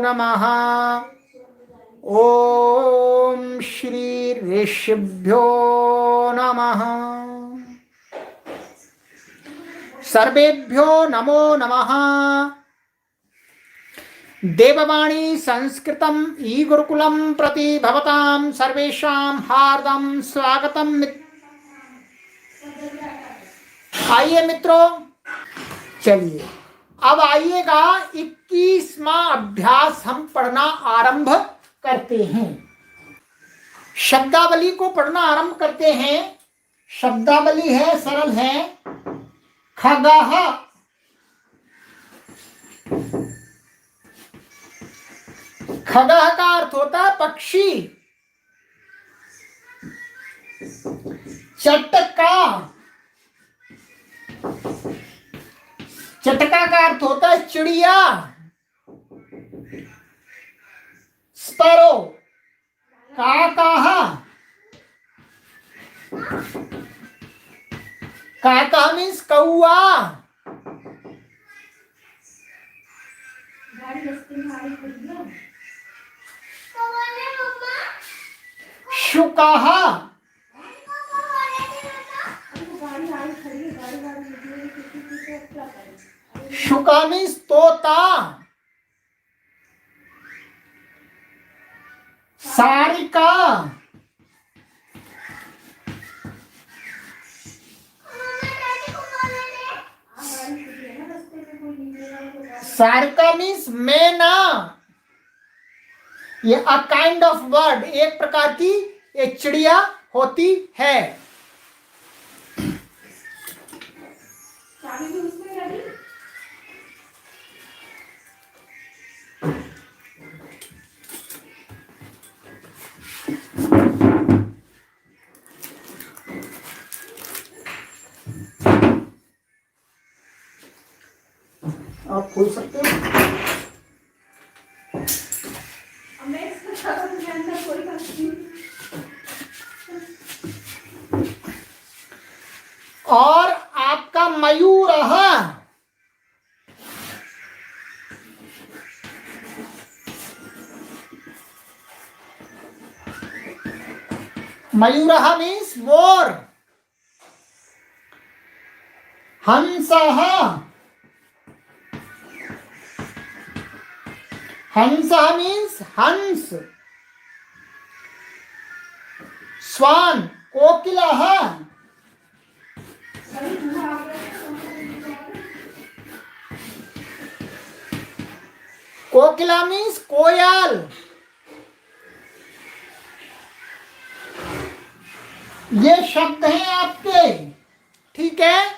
नमः। ओम श्री ऋषिभ्यो नमः। सर्वेभ्यो नमो नमः। देववाणी संस्कृतम ई गुरुकुलम प्रति भवतां सर्वेषां हार्दं स्वागतम। आइए मित्रों, चलिए अब आइएगा 21वां अभ्यास हम पढ़ना आरंभ करते हैं। शब्दावली को पढ़ना आरंभ करते हैं। शब्दावली है, सरल है। खगः, खगः का अर्थ होता है पक्षी। चटका, चटका का अर्थ होता है चिड़िया। स्पैरो, काकाह, काकाह मीन्स कौआ। शुकः, शुकः मीन्स तोता। सारिका, सारिका मीन्स मैना। ये अ काइंड ऑफ बर्ड, एक प्रकार की एक चिड़िया होती है। आप खोल सकते हो। और आपका मयूरः, मयूरः मीन्स मोर। हंसः, हंसः मीन्स हंस। स्वान, कोकिलः, कोकिला मीन्स कोयल। ये शब्द हैं आपके, ठीक है।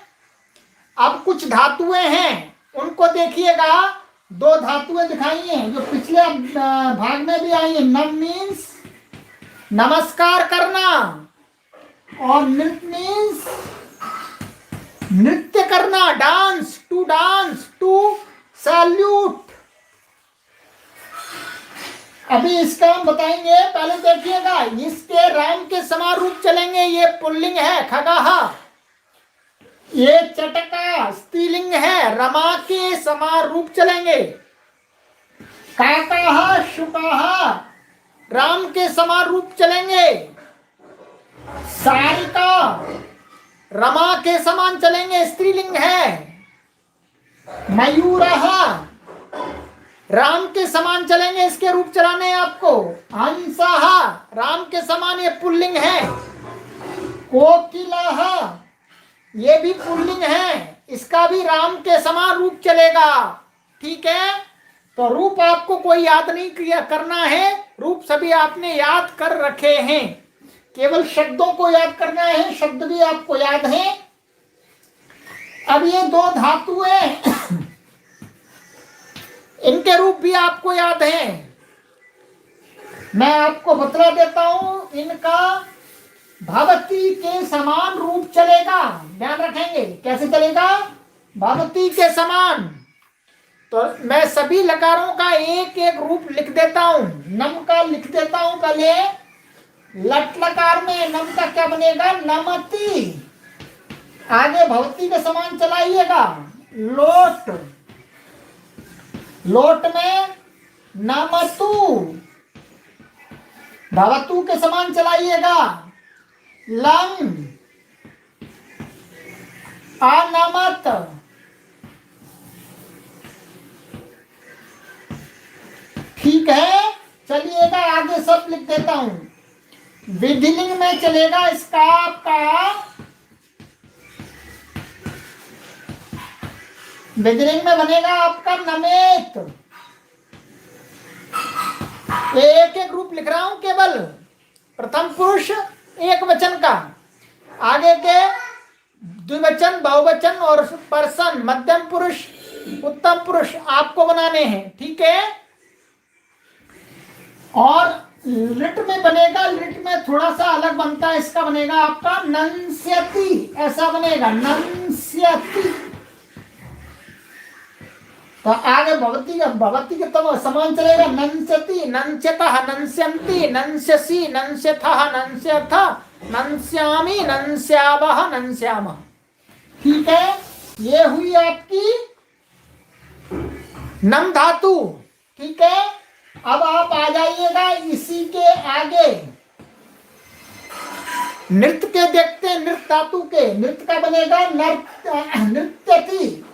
अब कुछ धातुएं हैं, उनको देखिएगा। दो धातुएं दिखाई हैं जो पिछले भाग में भी आई है। नम मीन्स नमस्कार करना, और नृत्य मीन्स नृत्य करना, डांस, टू सैल्यूट। अभी इसका हम बताएंगे, पहले देखिएगा। इसके राम के समान रूप चलेंगे। ये पुल्लिंग है खगः, ये चटका स्त्रीलिंग है, रमा के समान रूप चलेंगे। काकाह, शुकः राम के समान रूप चलेंगे। सारिका रमा के समान चलेंगे, स्त्रीलिंग है। मयूरः राम के समान चलेंगे, इसके रूप चलाने आपको। हंसः राम के समान, ये पुल्लिंग है। कोकिलः ये भी पुल्लिंग है, इसका भी राम के समान रूप चलेगा, ठीक है। तो रूप आपको कोई याद नहीं किया करना है, रूप सभी आपने याद कर रखे हैं, केवल शब्दों को याद करना है। शब्द भी आपको याद है। अब ये दो धातुएं, इनके रूप भी आपको याद हैं। मैं आपको बतला देता हूं, इनका भवती के समान रूप चलेगा। ध्यान रखेंगे कैसे चलेगा, भवती के समान। तो मैं सभी लकारों का एक एक रूप लिख देता हूं। नम का लिख देता हूं पहले। लट लकार में नम का क्या बनेगा, नमति। आगे भवती के समान चलाइएगा। लोट, लोट में नमतु, भवतु के समान चलाइएगा। लंग, अनमत, ठीक है। चलिएगा आगे सब लिख देता हूं। विधिलिंग में चलेगा इसका आपका, विधिलिंग में बनेगा आपका नमेत। एक एक रूप लिख रहा हूं केवल, प्रथम पुरुष एक वचन का, आगे के द्विवचन, बहुवचन और पर्सन, मध्यम पुरुष, उत्तम पुरुष आपको बनाने हैं, ठीक है। और लिट में बनेगा, लिट में थोड़ा सा अलग बनता है, इसका बनेगा आपका नंस्यति, ऐसा बनेगा नंस्यति। तो आगे भवती के तब समान चलेगा, नंस्यति, नंस्यतः, नंस्यन्ति, नंस्यसि, नंस्यथः, नंस्यथ, नंस्यामि, नंस्यावः, नंस्यामः, ठीक है। ये हुई आपकी नम धातु, ठीक है। अब आप आ जाइएगा इसी के आगे, नृत्य के देखते हैं, नृत्य धातु के, नृत्य का बनेगा नृत्यति,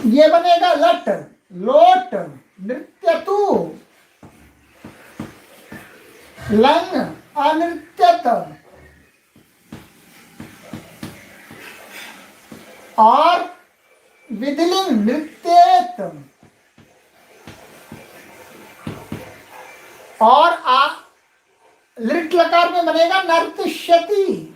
ये बनेगा लट, लोट, नृत्यतु, लंग, अनृत्यत, और विधिलिंग नृत्येत, और लिट लकार में बनेगा नर्तिष्यति,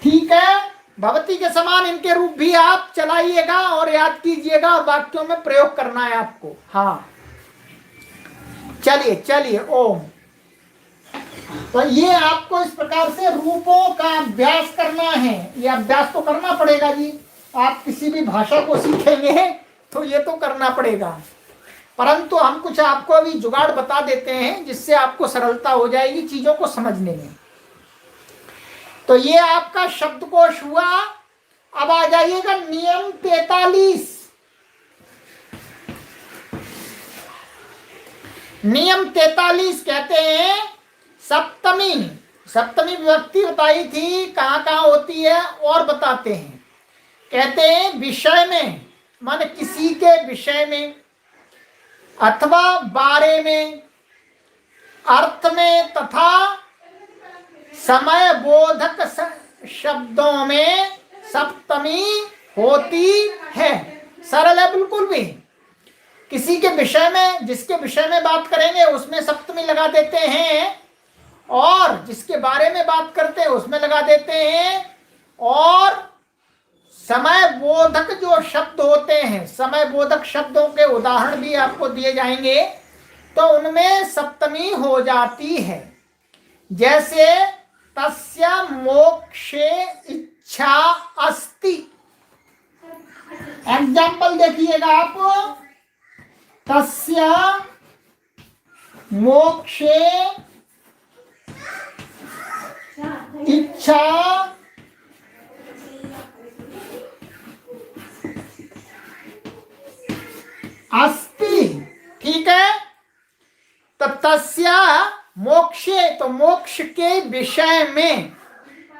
ठीक है। भवती के समान इनके रूप भी आप चलाइएगा और याद कीजिएगा और वाक्यों में प्रयोग करना है आपको। हाँ चलिए चलिए, ओम। तो ये आपको इस प्रकार से रूपों का अभ्यास करना है, ये अभ्यास तो करना पड़ेगा जी। आप किसी भी भाषा को सीखेंगे तो ये तो करना पड़ेगा, परंतु हम कुछ आपको अभी जुगाड़ बता देते हैं जिससे आपको सरलता हो जाएगी चीजों को समझने में। तो ये आपका शब्दकोश हुआ। अब आ जाइएगा नियम 43। नियम 43 कहते हैं सप्तमी, सप्तमी विभक्ति बताई थी कहां कहां होती है और बताते हैं। कहते हैं विषय में, माने किसी के विषय में, अथवा बारे में, अर्थ में, तथा समय बोधक शब्दों में सप्तमी होती है। सरल है बिल्कुल भी। किसी के विषय में, जिसके विषय में बात करेंगे उसमें सप्तमी लगा देते हैं, और जिसके बारे में बात करते हैं उसमें लगा देते हैं। और समय बोधक जो शब्द होते हैं, समय बोधक शब्दों के उदाहरण भी आपको दिए जाएंगे, तो उनमें सप्तमी हो जाती है। जैसे तस्य मोक्षे इच्छा अस्ति, एग्जाम्पल देखिएगा आप। तस्य मोक्षे इच्छा अस्ति, ठीक है। तो तस्य मोक्षे, तो मोक्ष के विषय में,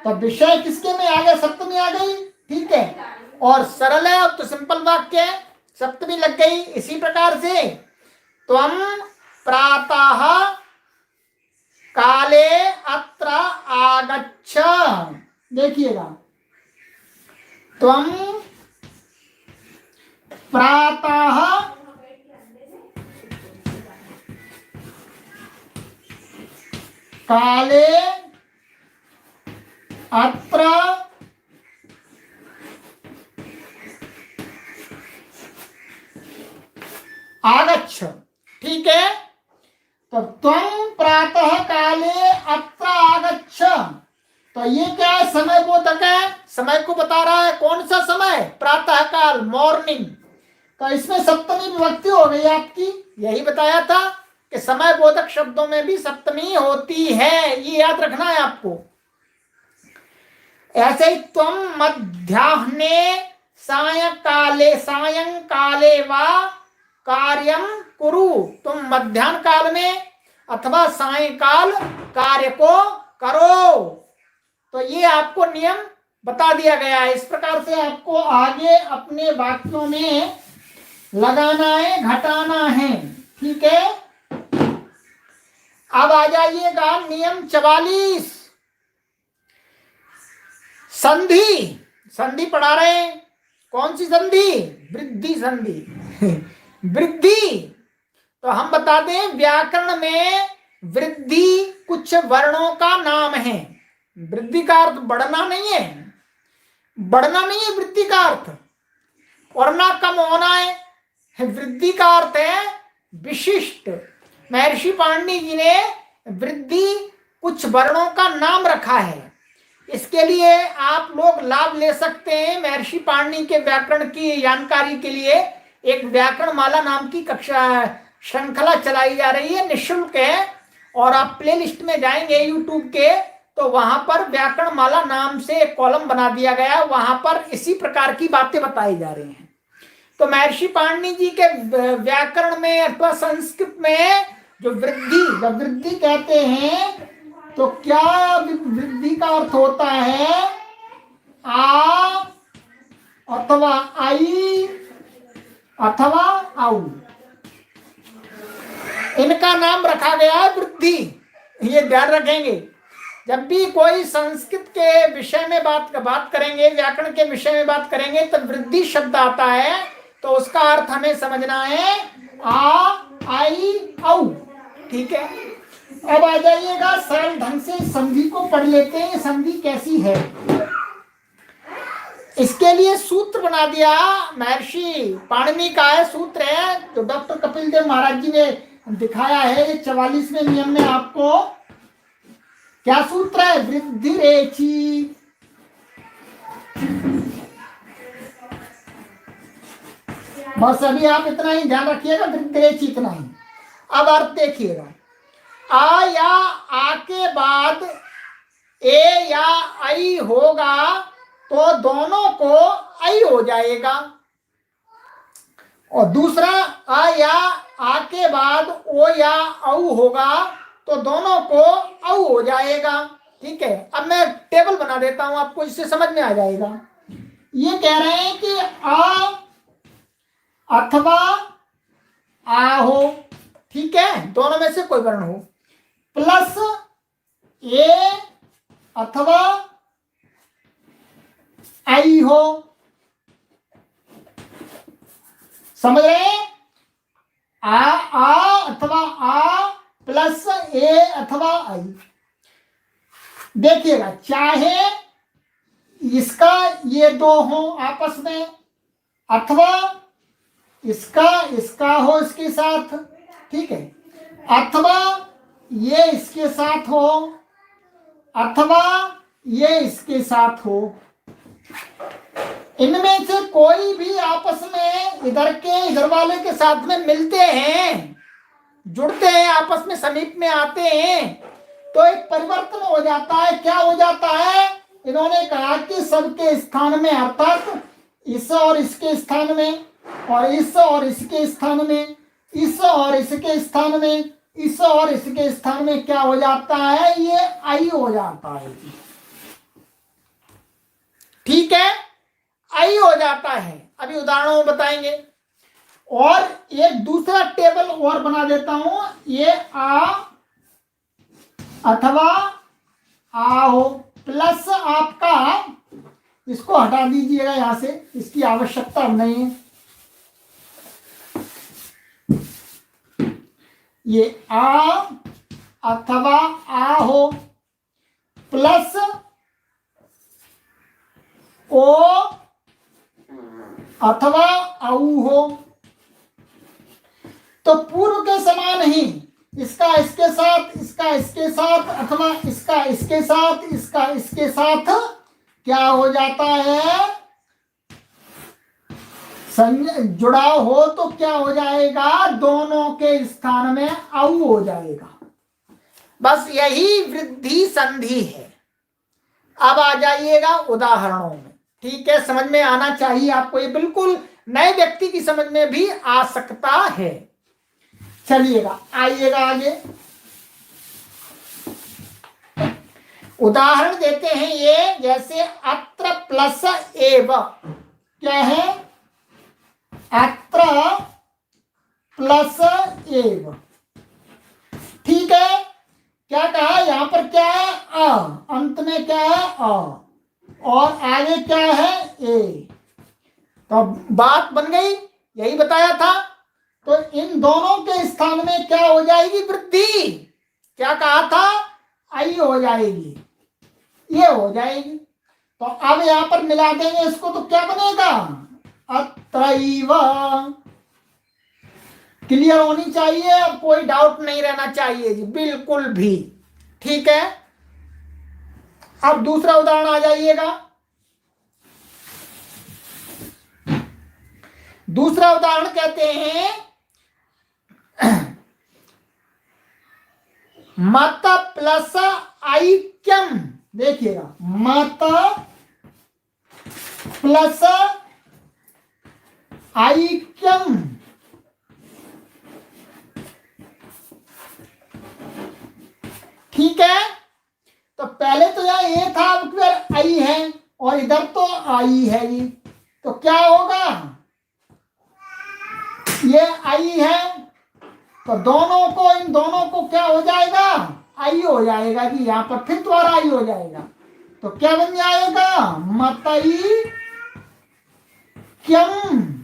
तो विषय किसके में आ गया, सप्तमी आ गई, ठीक है। और सरल है तो सिंपल वाक्य है, सप्तमी लग गई। इसी प्रकार से त्वं प्रातः काले अत्र आगच्छ, देखिएगा, त्वं प्रातः काले अत्र आगच्छ, ठीक है। तो त्वं प्रातः काले अत्र आगच्छ, तो ये क्या है, समय बोधक है, समय को बता रहा है। कौन सा समय, प्रातः काल, मॉर्निंग। तो इसमें सप्तमी विभक्ति हो गई आपकी, यही बताया था। कि समय बोधक शब्दों में भी सप्तमी होती है, ये याद रखना है आपको। ऐसे ही त्वम मध्याह्ने सायंकाले वा कार्यम कुरु, तुम मध्याह्न काल में अथवा सायंकाल कार्य को करो। तो ये आपको नियम बता दिया गया है। इस प्रकार से आपको आगे अपने वाक्यों में लगाना है, घटाना है। ठीक है, अब आ जाइएगा नियम 44, संधि। संधि पढ़ा रहे हैं। कौन सी संधि? वृद्धि संधि। वृद्धि तो हम बता दें, व्याकरण में वृद्धि कुछ वर्णों का नाम है। वृद्धि का अर्थ बढ़ना नहीं है, बढ़ना नहीं है वृद्धि का अर्थ, और ना कम होना है। वृद्धि का अर्थ है विशिष्ट। महर्षि पाणिनि जी ने वृद्धि कुछ वर्णों का नाम रखा है। इसके लिए आप लोग लाभ ले सकते हैं। महर्षि पाणिनि के व्याकरण की जानकारी के लिए एक व्याकरण माला नाम की कक्षा श्रृंखला चलाई जा रही है, निःशुल्क है। और आप प्लेलिस्ट में जाएंगे यूट्यूब के, तो वहां पर व्याकरण माला नाम से एक कॉलम बना दिया गया, वहां पर इसी प्रकार की बातें बताई जा रही हैं। तो महर्षि पाणिनि जी के व्याकरण में अथवा संस्कृत में जो वृद्धि, जब वृद्धि कहते हैं तो क्या वृद्धि का अर्थ होता है? आ अथवा आई अथवा आउ, इनका नाम रखा गया है वृद्धि। ये ध्यान रखेंगे। जब भी कोई संस्कृत के विषय में बात करेंगे, व्याकरण के विषय में बात करेंगे, तो वृद्धि शब्द आता है तो उसका अर्थ हमें समझना है आ आई औ। ठीक है, अब आ जाइएगा सरल ढंग से संधि को पढ़ लेते हैं। संधि कैसी है, इसके लिए सूत्र बना दिया। महर्षि पाणिनि का है सूत्र है, तो डॉक्टर कपिल देव महाराज जी ने दिखाया है। 44वें नियम में आपको क्या सूत्र है? वृद्धि रेची। बस अभी आप इतना ही ध्यान रखिएगा, वृद्धि रेची इतना ही। अब अर्थ देखिएगा, आ या आ के बाद ए या आई होगा तो दोनों को आई हो जाएगा। और दूसरा, आ या आ के बाद ओ या औ होगा तो दोनों को औ हो जाएगा। ठीक है, अब मैं टेबल बना देता हूं आपको, इससे समझ में आ जाएगा। ये कह रहे हैं कि आ अथवा आ हो, ठीक है, दोनों में से कोई वर्ण हो, प्लस ए अथवा आई हो। समझ रहे हैं? आ अथवा आ प्लस ए अथवा आई। देखिएगा, चाहे इसका ये दो हो आपस में, अथवा इसका हो इसके साथ, ठीक है, अथवा ये इसके साथ हो, अथवा ये इसके साथ हो। इनमें से कोई भी आपस में इधर वाले के साथ में मिलते हैं, जुड़ते हैं, आपस में समीप में आते हैं, तो एक परिवर्तन हो जाता है। क्या हो जाता है? इन्होंने कहा कि सबके स्थान में, अर्थात इस और इसके स्थान में, और इस और इसके स्थान में, इस और इसके स्थान में, इस और इसके स्थान में क्या हो जाता है? ये आई हो जाता है। ठीक है, आई हो जाता है। अभी उदाहरणों में बताएंगे। और एक दूसरा टेबल और बना देता हूं, ये आ अथवा आ हो, प्लस आपका, इसको हटा दीजिएगा यहां से, इसकी आवश्यकता नहीं है। ये आ अथवा आ हो प्लस ओ अथवा औ हो, तो पूर्व के समान ही इसका इसके साथ, इसका इसके साथ, अथवा इसका इसके साथ, इसका इसके साथ क्या हो जाता है? जुड़ाव हो तो क्या हो जाएगा, दोनों के स्थान में औ हो जाएगा। बस यही वृद्धि संधि है। अब आ जाइएगा उदाहरणों में। ठीक है, समझ में आना चाहिए आपको, ये बिल्कुल नए व्यक्ति की समझ में भी आ सकता है। चलिएगा, आइएगा आगे। उदाहरण देते हैं ये, जैसे अत्र प्लस एव, क्या है, अत्र प्लस एव। ठीक है, क्या कहा यहां पर, क्या है, अ, अंत में क्या है, अ, और आगे क्या है, ए। तो बात बन गई, यही बताया था। तो इन दोनों के स्थान में क्या हो जाएगी, वृद्धि। क्या कहा था, आई हो जाएगी, ये हो जाएगी। तो अब यहां पर मिला देंगे इसको, तो क्या बनेगा, अत्रैव। क्लियर होनी चाहिए, अब कोई डाउट नहीं रहना चाहिए जी, बिल्कुल भी। ठीक है, अब दूसरा उदाहरण आ जाइएगा। दूसरा उदाहरण कहते हैं, मत प्लस ऐक्यम। देखिएगा, मत प्लस ऐक्यम। ठीक है, तो पहले तो यहाँ ए था, अब फिर आई है, और इधर तो आई है जी। तो क्या होगा, ये आई है, तो दोनों को, इन दोनों को क्या हो जाएगा, आई हो जाएगा जी। यहां पर फिर दोबारा आई हो जाएगा, तो क्या बन जाएगा, मतई क्यम।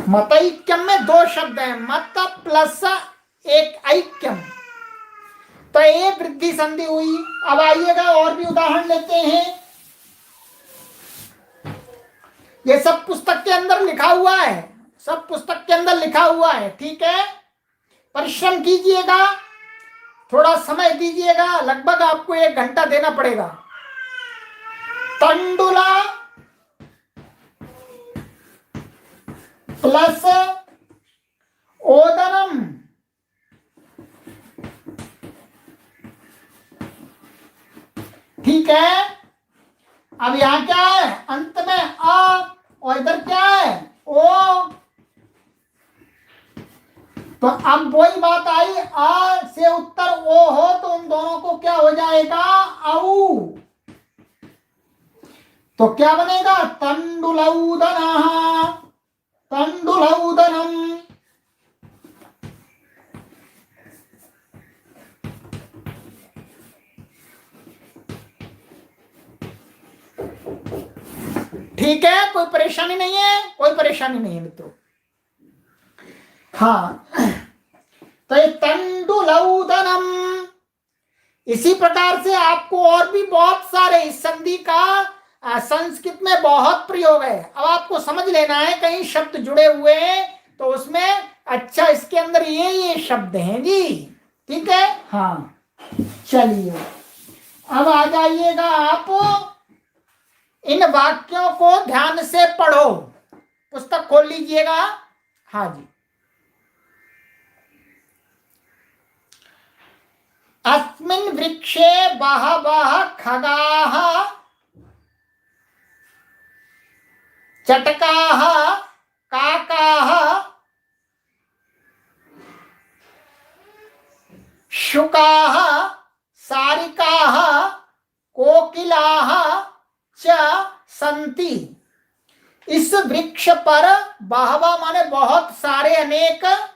मतैक्यम में दो शब्द हैं, मत प्लस एक ऐक्यम, तो ये वृद्धि संधि हुई। अब आइएगा और भी उदाहरण लेते हैं। ये सब पुस्तक के अंदर लिखा हुआ है, सब पुस्तक के अंदर लिखा हुआ है। ठीक है, परिश्रम कीजिएगा, थोड़ा समय दीजिएगा, लगभग आपको 1 घंटा देना पड़ेगा। तंडुला प्लस ओदनम। ठीक है, अब यहां क्या है, अंत में अ, और इधर क्या है, ओ। तो अब वही बात आई, आ से उत्तर ओ हो, तो उन दोनों को क्या हो जाएगा, औ। तो क्या बनेगा, तंडुलौदनः, तंडुलौदनम्। ठीक है, कोई परेशानी नहीं है, कोई परेशानी नहीं है मित्रों। हाँ, तो ये तंडुलौदनम। इसी प्रकार से आपको और भी बहुत सारे, इस संधि का संस्कृत में बहुत प्रयोग है। अब आपको समझ लेना है, कहीं शब्द जुड़े हुए हैं तो उसमें, अच्छा इसके अंदर ये शब्द हैं जी। ठीक है, हाँ, चलिए अब आ जाइएगा आप, इन वाक्यों को ध्यान से पढ़ो। पुस्तक खोल लीजिएगा। हाँ जी, अस्मिन् वृक्षे बहवः खगाः चटकाः काकाः शुकाः सारिकाः कोकिलाः च सन्ति। इस वृक्ष पर बहवा माने बहुत सारे, अनेक,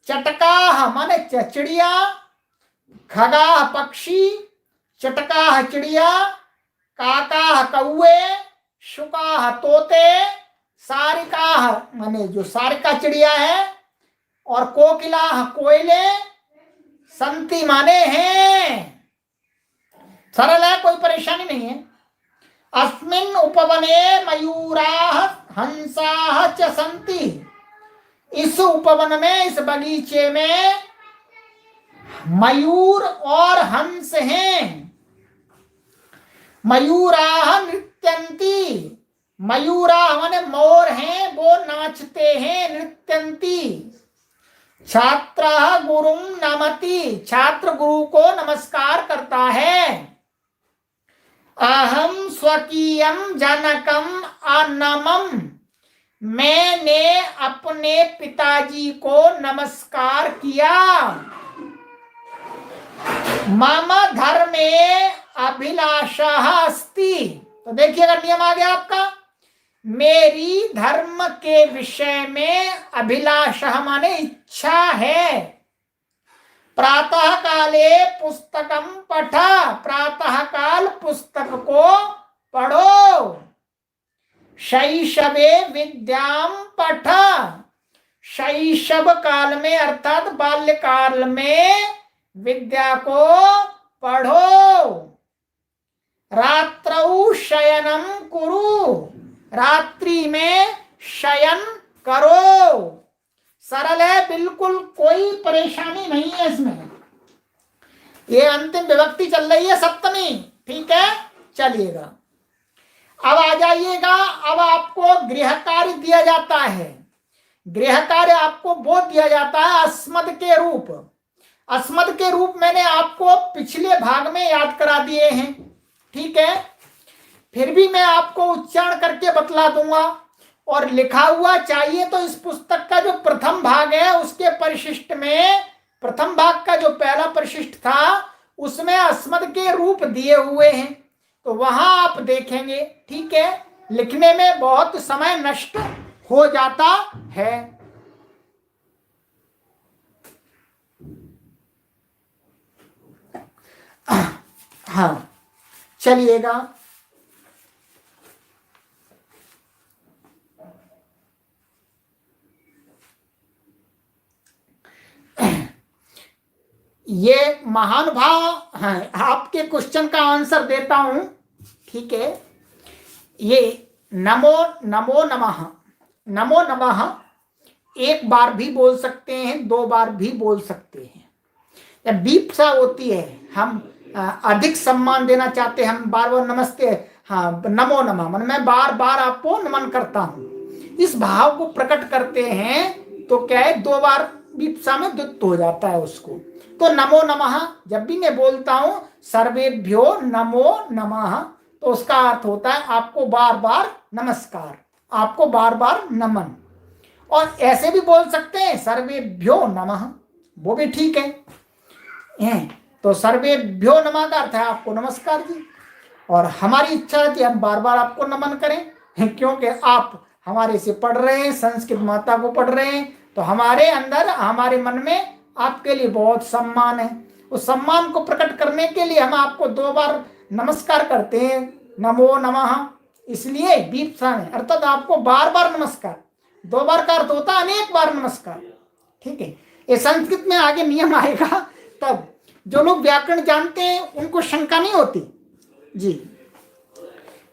चटकाः माने चिड़िया, खगाः पक्षी, चटकाः चिड़िया, काकाः कौवे, शुकाः तोते, सारिकाः माने जो सारिका चिड़िया है, और कोकिलाः कोयले, संति माने हैं। सरल है, कोई परेशानी नहीं है। अस्मिन् उपवने मयूराः हंसाः च सन्ति। इस उपवन में, इस बगीचे में मयूर और हंस हैं। मयूराः नृत्यन्ति मयूरा माने मोर हैं, वो नाचते हैं, नृत्यंती। छात्र गुरुम नमति, छात्र गुरु को नमस्कार करता है। अहम स्वकीयम जनकम अनमम, मैंने अपने पिताजी को नमस्कार किया। मम धर्मे अभिलाषा अस्ति, तो देखिएगा नियम आ गया आपका। मेरी धर्म के विषय में अभिलाषा माने इच्छा है। प्रातः काले पुस्तकम पठ, प्रातः काल पुस्तक को पढ़ो। शैशवे विद्याम पठ, शैशव काल में अर्थात बाल्यकाल में विद्या को पढ़ो। रात्रौ शयनम कुरु, रात्रि में शयन करो। सरल है बिल्कुल, कोई परेशानी नहीं है इसमें। ये अंतिम विभक्ति चल रही है सप्तमी, ठीक है। चलिएगा अब आ जाइएगा। अब आपको गृह कार्य दिया जाता है। गृह कार्य आपको वो दिया जाता है अस्मद के रूप। अस्मद के रूप मैंने आपको पिछले भाग में याद करा दिए हैं, ठीक है। फिर भी मैं आपको उच्चारण करके बतला दूंगा, और लिखा हुआ चाहिए तो इस पुस्तक का जो प्रथम भाग है उसके परिशिष्ट में, प्रथम भाग का जो पहला परिशिष्ट था उसमें अस्मद के रूप दिए हुए हैं, तो वहां आप देखेंगे, ठीक है। लिखने में बहुत समय नष्ट हो जाता है। हाँ चलिएगा। ये महानुभाव हैं, आपके क्वेश्चन का आंसर देता हूं, ठीक है। ये नमो नमो नमः, नमो नमः एक बार भी बोल सकते हैं, दो बार भी बोल सकते हैं। जब दीप्सा होती है, हम अधिक सम्मान देना चाहते हैं, हम बार बार नमस्ते, हाँ नमो नमः मन मैं बार बार आपको नमन करता हूं, इस भाव को प्रकट करते हैं, तो क्या है दो बार दीप्सा में द्वित्व हो जाता है उसको। तो नमो नमः जब भी मैं बोलता हूं सर्वेभ्यो नमो नमः, तो उसका अर्थ होता है आपको बार बार नमस्कार, आपको बार बार नमन। और ऐसे भी बोल सकते हैं सर्वेभ्यो नमः, वो भी ठीक है। तो सर्वेभ्यो नमः का अर्थ है आपको नमस्कार जी, और हमारी इच्छा है कि हम बार बार आपको नमन करें, क्योंकि आप हमारे से पढ़ रहे हैं, संस्कृत माता को पढ़ रहे हैं, तो हमारे अंदर हमारे मन में आपके लिए बहुत सम्मान है। उस सम्मान को प्रकट करने के लिए हम आपको दो बार नमस्कार करते हैं, नमो नमः। इसलिए दीप्सा में अर्थात आपको बार बार नमस्कार, दो बार का अर्थ होता है अनेक बार नमस्कार, ठीक है। ये संस्कृत में आगे नियम आएगा, तब जो लोग व्याकरण जानते हैं उनको शंका नहीं होती जी।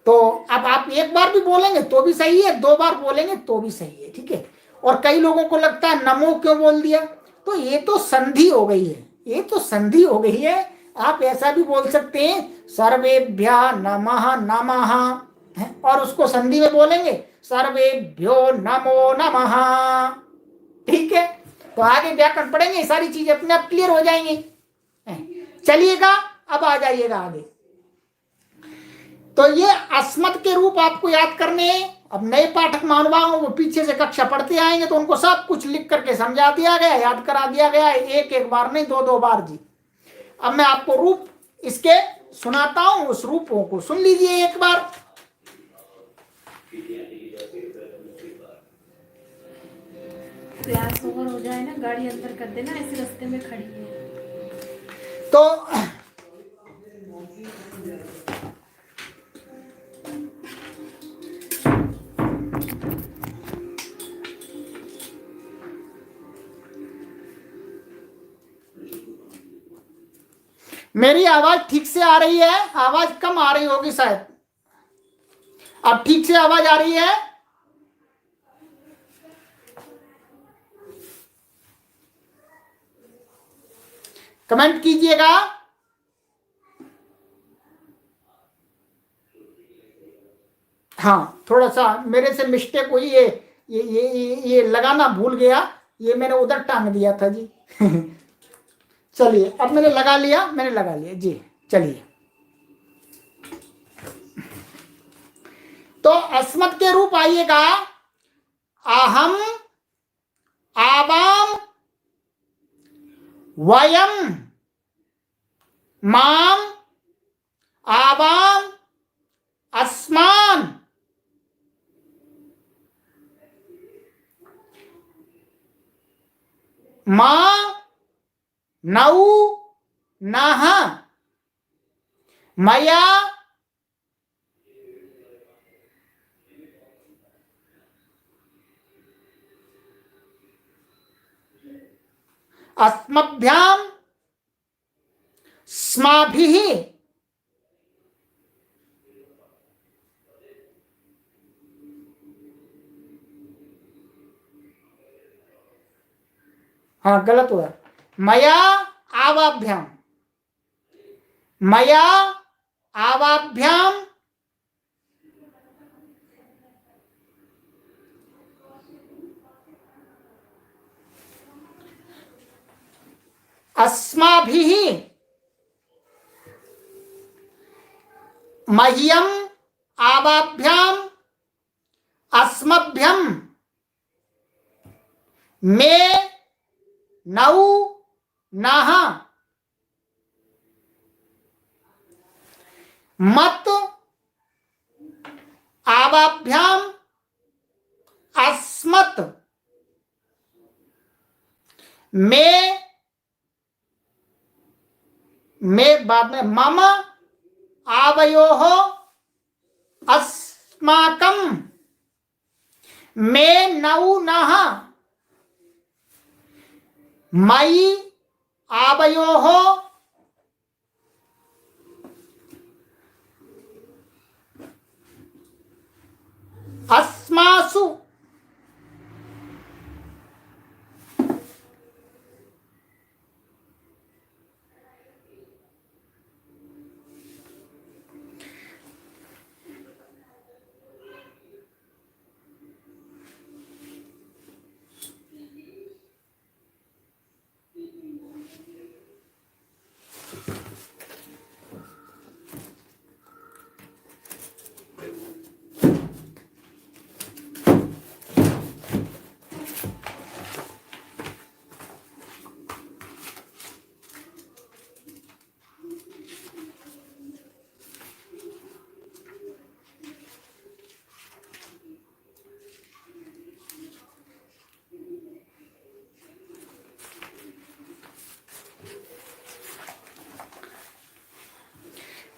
तो अब आप एक बार भी बोलेंगे तो भी सही है, दो बार बोलेंगे तो भी सही है, ठीक है। और कई लोगों को लगता है नमो क्यों बोल दिया, तो ये तो संधि हो गई है, ये तो संधि हो गई है। आप ऐसा भी बोल सकते हैं सर्वेभ्य नमः नमः, और उसको संधि में बोलेंगे सर्वेभ्यो नमो नमः, ठीक है। तो आगे व्याकरण पढ़ेंगे, सारी चीजें अपने आप क्लियर हो जाएंगी। चलिएगा अब आ जाइएगा आगे। तो ये अस्मद के रूप आपको याद करने हैं। अब नए पाठक महानुभाव वो पीछे से कक्षा पढ़ते आएंगे तो उनको सब कुछ लिख करके समझा दिया गया, याद करा दिया गया, एक एक बार नहीं दो दो बार जी। अब मैं आपको रूप इसके सुनाता हूं, उस रूपों को सुन लीजिए एक बार। क्लास ओवर हो जाए ना, गाड़ी अंदर कर देना, इस रास्ते में खड़ी है। तो मेरी आवाज ठीक से आ रही है? आवाज कम आ रही होगी शायद, अब ठीक से आवाज आ रही है? कमेंट कीजिएगा। हाँ, थोड़ा सा मेरे से मिस्टेक हुई, ये लगाना भूल गया, ये मैंने उधर टांग दिया था जी। चलिए, अब मैंने लगा लिया जी। चलिए, तो अस्मत् के रूप आइएगा अहम, आवाम, वयम, माम, आवाम, अस्मान, मा, नौ, नः, मया, अस्मभ्याम, स्माभिः, हाँ गलत हुआ, मया आवाभ्याम, मया आवाभ्याम, अस्माभिः, मह्यम आवाभ्याम, अस्मभ्यम, मे, नौ, नः, मत, आवाभ्याम, अस्मत्, मे बाद में, मम, आवयोः, अस्माकं, मे, नौ, नः, मयि, आवयोः, अस्मासु,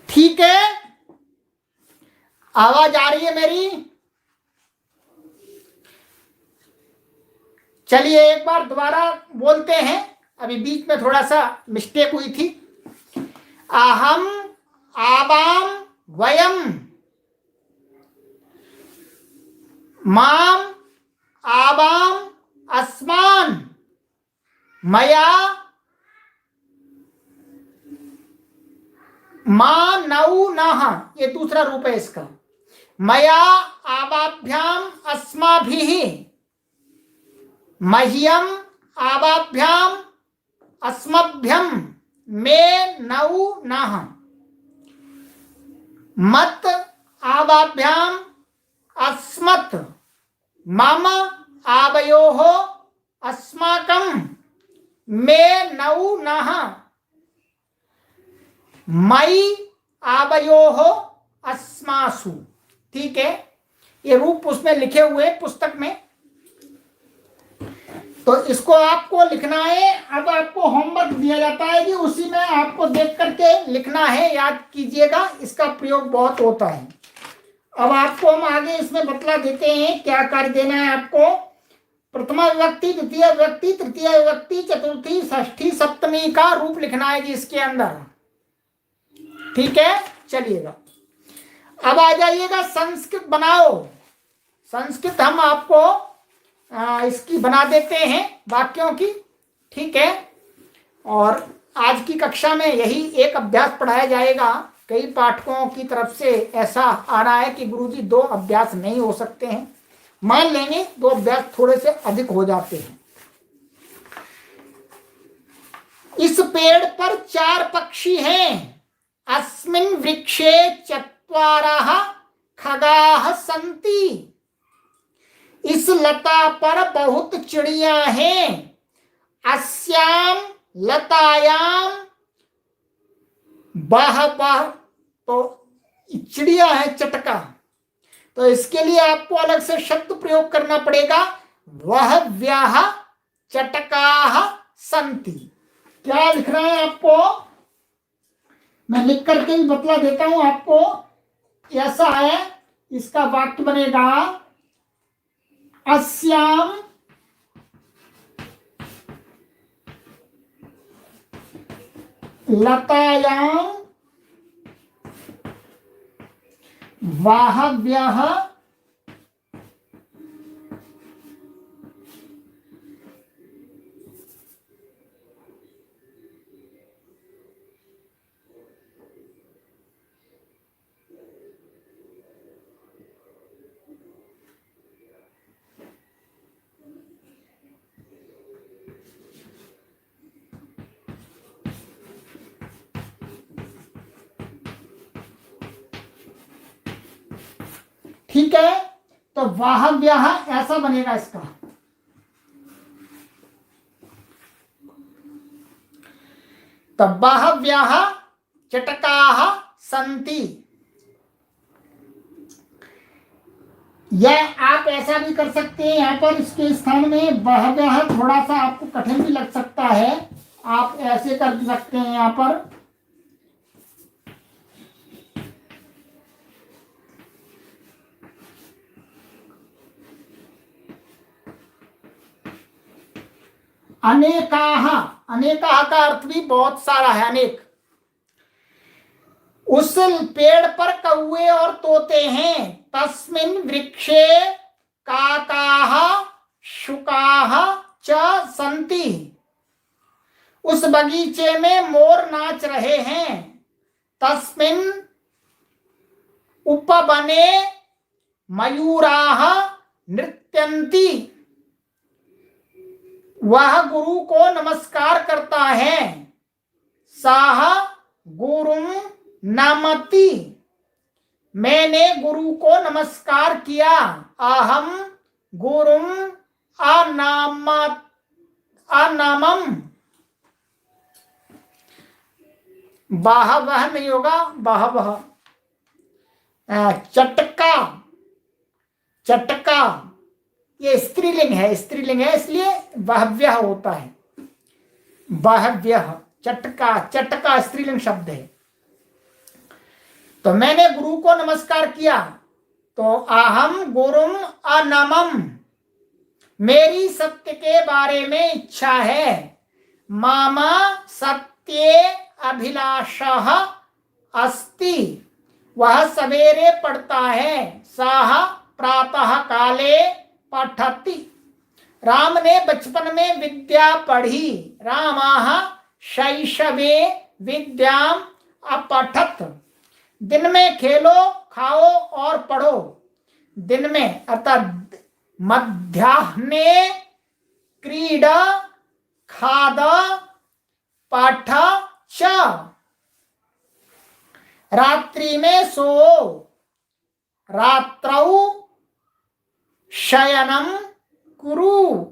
ठीक है, आवाज आ रही है मेरी? चलिए एक बार दोबारा बोलते हैं, अभी बीच में थोड़ा सा मिस्टेक हुई थी। अहम, आवाम, वयम, माम, आवाम, अस्मान, मया, मा, नौ, नः, ये दूसरा रूप है इसका। मया आवाभ्याम अस्माभिः, मह्यम आवाभ्याम अस्मभ्यम, मे, नौ, नः, मत आवाभ्याम अस्मत्, मम आवयोः अस्माकं, मे, नौ, नः, मयि आवयोः अस्मासु। ठीक है, ये रूप उसमें लिखे हुए पुस्तक में, तो इसको आपको लिखना है। अब आपको होमवर्क दिया जाता है कि उसी में आपको देख करके लिखना है, याद कीजिएगा, इसका प्रयोग बहुत होता है। अब आपको हम आगे इसमें बतला देते हैं क्या कार्य देना है आपको। प्रथमा विभक्ति, द्वितीय विभक्ति, तृतीय विभक्ति, चतुर्थी, षष्ठी, सप्तमी का रूप लिखना है जी इसके अंदर। ठीक है, चलिएगा अब आ जाइएगा संस्कृत बनाओ। संस्कृत हम आपको इसकी बना देते हैं वाक्यों की। ठीक है, और आज की कक्षा में यही एक अभ्यास पढ़ाया जाएगा, कई पाठकों की तरफ से ऐसा आ रहा है कि गुरुजी 2 अभ्यास नहीं हो सकते हैं। मान लेंगे 2 अभ्यास थोड़े से अधिक हो जाते हैं। इस पेड़ पर 4 पक्षी हैं। अस्मिन् वृक्षे 4 खगाः सन्ति। इस लता पर बहुत चिड़िया हैं। अस्याम लतायाम बहवः, तो चिड़िया है चटका, तो इसके लिए आपको अलग से शब्द प्रयोग करना पड़ेगा। बहव्यः चटकाः सन्ति। क्या लिख रहे हैं आपको, मैं लिख करके भी बतला देता हूं आपको। ऐसा है, इसका वाक्य बनेगा अस्याम लतायाम बहव्यः ठीक है, तो वाहव्यः ऐसा बनेगा इसका। तो बहव्यः चटकाः सन्ति। यह आप ऐसा भी कर सकते हैं, यहाँ पर इसके स्थान में बहव्यः थोड़ा सा आपको कठिन भी लग सकता है, आप ऐसे कर सकते हैं यहाँ पर। अनेकाः, अनेकाः का अर्थ भी बहुत सारा है, अनेक। उस पेड़ पर कौवे और तोते हैं। तस्मिन् वृक्षे काकाः शुकाः च सन्ति। उस बगीचे में मोर नाच रहे हैं। तस्मिन् उपवने मयूराः नृत्यन्ति। वह गुरु को नमस्कार करता है। साह गुरुम नमति। मैंने गुरु को नमस्कार किया। अहम गुरुम अनमम। बाहवह नहीं होगा, बाहवह। चटका, चटका ये स्त्रीलिंग है, स्त्रीलिंग है, इसलिए बहव्यः होता है। बहव्यः, चटका, चटका स्त्रीलिंग शब्द है। तो मैंने गुरु को नमस्कार किया। तो अहम गुरुम अनमम, मेरी सत्य के बारे में इच्छा है। मामा सत्ये अभिलाषः अस्ति, वह सवेरे पढ़ता है। साह प्रातः काले पठति। राम ने बचपन में विद्या पढ़ी। रामाः शैशवे विद्याम अपठत। दिन में खेलो, खाओ और पढ़ो। दिन में अर्थात मध्याह्ने क्रीड खाद पाठ च। रात्रि में सो। रात्रौ शयनम कुरु।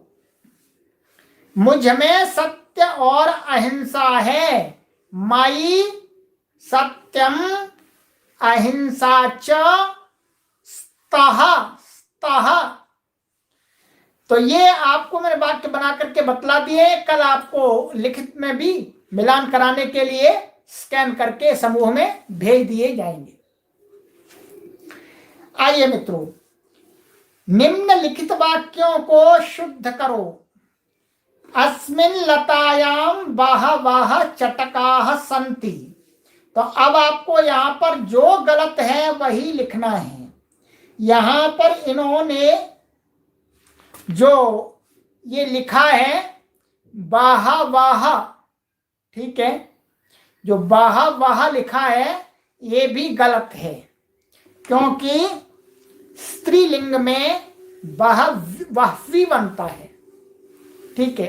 मुझ में सत्य और अहिंसा है। मयि सत्यम अहिंसा च स्तः, स्तः। तो ये आपको मैंने वाक्य बना करके बतला दिए। कल आपको लिखित में भी मिलान कराने के लिए स्कैन करके समूह में भेज दिए जाएंगे। आइए मित्रों, निम्नलिखित वाक्यों को शुद्ध करो। अस्मिन् लतायाम बहवः चटकाः सन्ति। तो अब आपको यहाँ पर जो गलत है वही लिखना है। यहाँ पर इन्होंने जो ये लिखा है बहवः, ठीक है, जो बहवः लिखा है ये भी गलत है, क्योंकि स्त्रीलिंग में बहवी बनता है। ठीक है,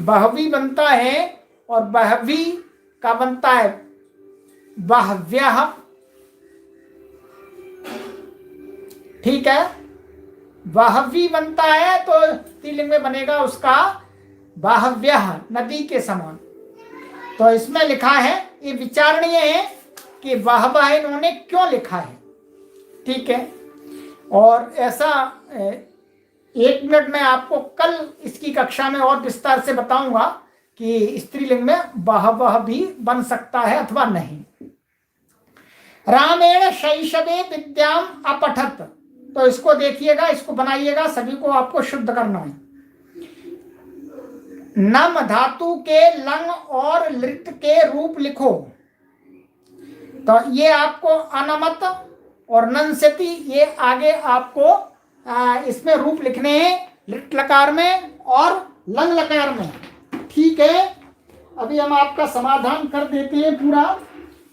बहवी बनता है और बहवी का बनता है बहव्यः। ठीक है, बहवी बनता है तो स्त्रीलिंग में बनेगा उसका बहव्यः, नदी के समान। तो इसमें लिखा है, ये विचारणीय है कि वह इन्होंने क्यों लिखा है। ठीक है, और ऐसा 1 मिनट में आपको कल इसकी कक्षा में और विस्तार से बताऊंगा कि स्त्रीलिंग में वह भी बन सकता है अथवा नहीं। रामेण शैशवे विद्याम अपठत, तो इसको देखिएगा, इसको बनाइएगा, सभी को आपको शुद्ध करना है। नम धातु के लंग और लृट के रूप लिखो। तो ये आपको अनमत और नंसति, ये आगे आपको इसमें रूप लिखने हैं, लिट लकार में और लंग लकार में। ठीक है, अभी हम आपका समाधान कर देते हैं पूरा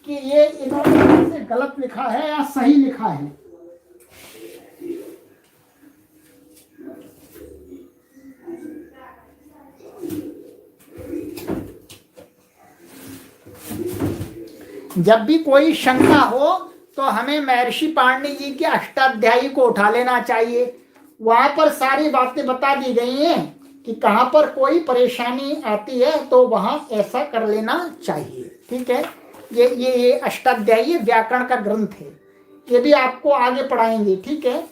कि ये इन्होंने गलत लिखा है या सही लिखा है। जब भी कोई शंका हो तो हमें महर्षि पाणिनि जी के अष्टाध्यायी को उठा लेना चाहिए। वहां पर सारी बातें बता दी गई हैं कि कहाँ पर कोई परेशानी आती है तो वहां ऐसा कर लेना चाहिए। ठीक है, ये अष्टाध्यायी व्याकरण का ग्रंथ है, ये भी आपको आगे पढ़ाएंगे। ठीक है,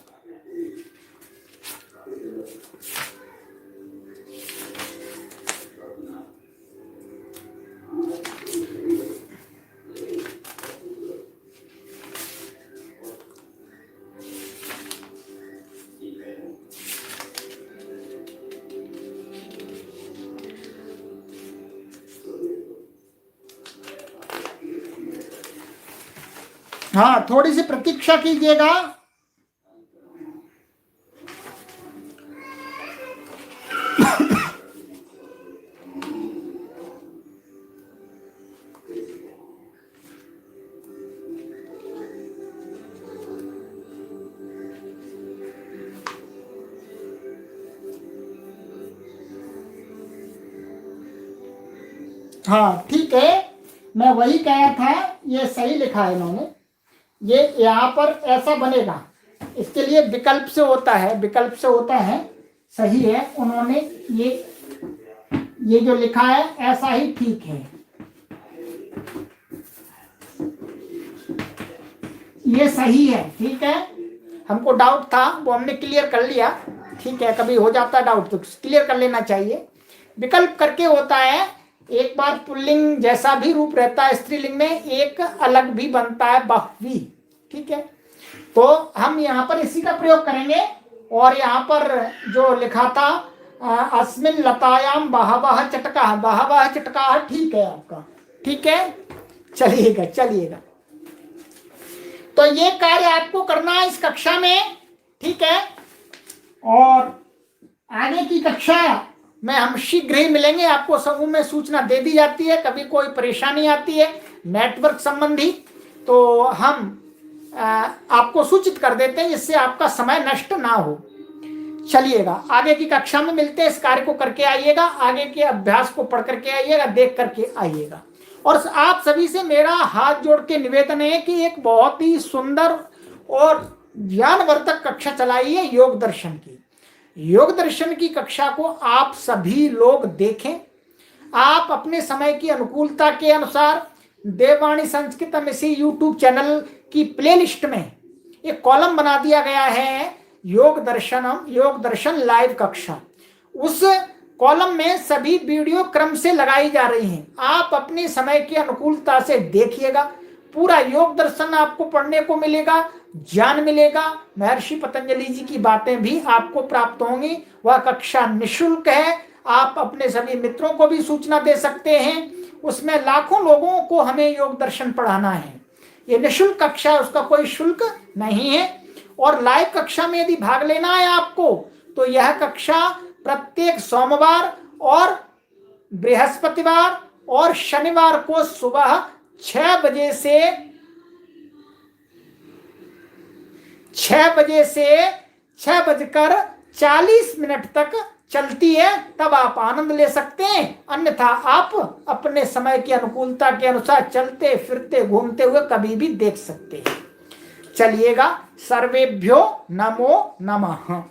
हाँ, थोड़ी सी प्रतीक्षा कीजिएगा। हाँ ठीक है, मैं वही कहा था, ये सही लिखा है इन्होंने। ये यहाँ पर ऐसा बनेगा, इसके लिए विकल्प से होता है, विकल्प से होता है, सही है। उन्होंने ये जो लिखा है ऐसा ही ठीक है, ये सही है। ठीक है, हमको डाउट था वो हमने क्लियर कर लिया। ठीक है, कभी हो जाता है डाउट तो क्लियर कर लेना चाहिए। विकल्प करके होता है, एक बार पुल्लिंग जैसा भी रूप रहता है स्त्रीलिंग में, एक अलग भी बनता है बहवी। ठीक है, तो हम यहाँ पर इसी का प्रयोग करेंगे। और यहाँ पर जो लिखा था अस्मिन लतायाम बहवः चटका, बहवः चटका ठीक है आपका। ठीक है, चलिएगा चलिएगा, तो ये कार्य आपको करना है इस कक्षा में। ठीक है, और आगे की कक्षा में हम शीघ्र ही मिलेंगे। आपको समूह में सूचना दे दी जाती है, कभी कोई परेशानी आती है नेटवर्क संबंधी तो हम आपको सूचित कर देते हैं, जिससे आपका समय नष्ट ना हो। चलिएगा, आगे की कक्षा में मिलते हैं। इस कार्य को करके आइएगा, आगे के अभ्यास को पढ़ करके आइएगा, देख करके आइएगा। और आप सभी से मेरा हाथ जोड़ के निवेदन है कि एक बहुत ही सुंदर और ज्ञानवर्धक कक्षा चलाई है योग दर्शन की। योग दर्शन की कक्षा को आप सभी लोग देखें। आप अपने समय की अनुकूलता के अनुसार देववाणी संस्कृतम इसी यूट्यूब चैनल की प्लेलिस्ट में एक कॉलम बना दिया गया है, योग दर्शन लाइव कक्षा। उस कॉलम में सभी वीडियो क्रम से लगाई जा रही हैं। आप अपने समय की अनुकूलता से देखिएगा, पूरा योग दर्शन आपको पढ़ने को मिलेगा, ज्ञान मिलेगा। महर्षि पतंजलि जी की बातें भी आपको प्राप्त होंगी। वह कक्षा निःशुल्क है, आप अपने सभी मित्रों को भी सूचना दे सकते हैं। उसमें लाखों लोगों को हमें योग दर्शन पढ़ाना है। ये निःशुल्क कक्षा है, उसका कोई शुल्क नहीं है। और लाइव कक्षा में यदि भाग लेना है आपको तो यह कक्षा प्रत्येक सोमवार और बृहस्पतिवार और शनिवार को सुबह 6 बजे से 6 बजे से 6:40 तक चलती है, तब आप आनंद ले सकते हैं, अन्यथा आप अपने समय की अनुकूलता के अनुसार चलते फिरते घूमते हुए कभी भी देख सकते हैं। चलिएगा, सर्वेभ्यो नमो नमः।